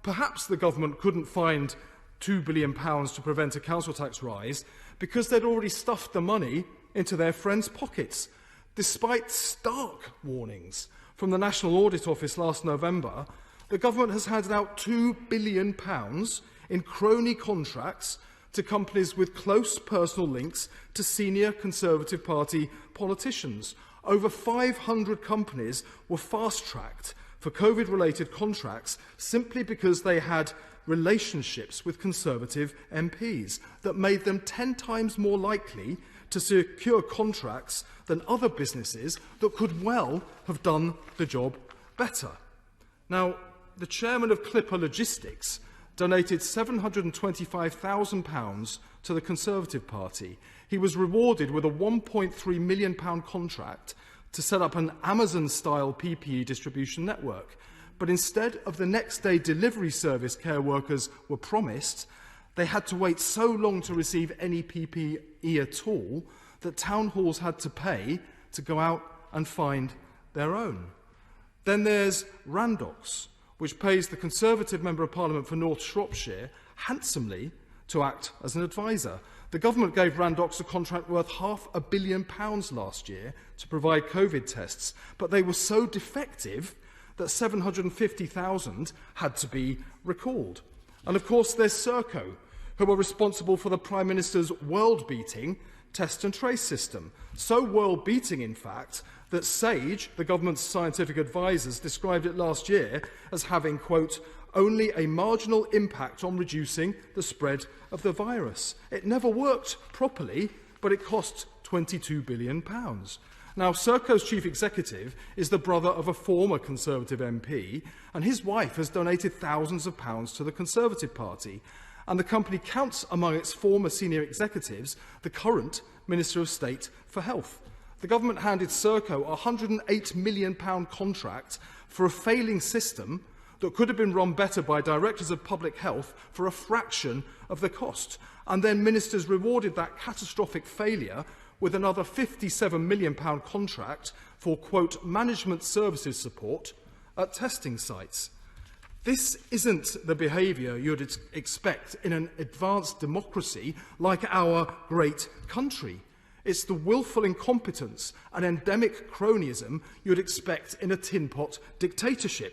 Perhaps the government couldn't find £2 billion to prevent a council tax rise because they'd already stuffed the money into their friends' pockets, despite stark warnings from the National Audit Office last November. The government has handed out £2 billion in crony contracts to companies with close personal links to senior Conservative Party politicians. Over 500 companies were fast-tracked for COVID-related contracts simply because they had relationships with Conservative MPs that made them 10 times more likely to secure contracts than other businesses that could well have done the job better. Now, the chairman of Clipper Logistics donated £725,000 to the Conservative Party. He was rewarded with a £1.3 million contract to set up an Amazon-style PPE distribution network. But instead of the next-day delivery service care workers were promised, they had to wait so long to receive any PPE at all that town halls had to pay to go out and find their own. Then there's Randox, which pays the Conservative Member of Parliament for North Shropshire handsomely to act as an advisor. The government gave Randox a contract worth £500 million last year to provide COVID tests, but they were so defective that 750,000 had to be recalled. And of course there's Serco, who are responsible for the Prime Minister's world-beating test and trace system. So world-beating, in fact, that SAGE, the government's scientific advisers, described it last year as having, quote, only a marginal impact on reducing the spread of the virus. It never worked properly, but it cost £22 billion. Now, Serco's chief executive is the brother of a former Conservative MP, and his wife has donated thousands of pounds to the Conservative Party. And the company counts among its former senior executives the current Minister of State for Health. The government handed Serco a £108 million contract for a failing system that could have been run better by directors of public health for a fraction of the cost. And then ministers rewarded that catastrophic failure with another £57 million contract for, quote, management services support at testing sites. This isn't the behaviour you'd expect in an advanced democracy like our great country. It's the willful incompetence and endemic cronyism you'd expect in a tin pot dictatorship.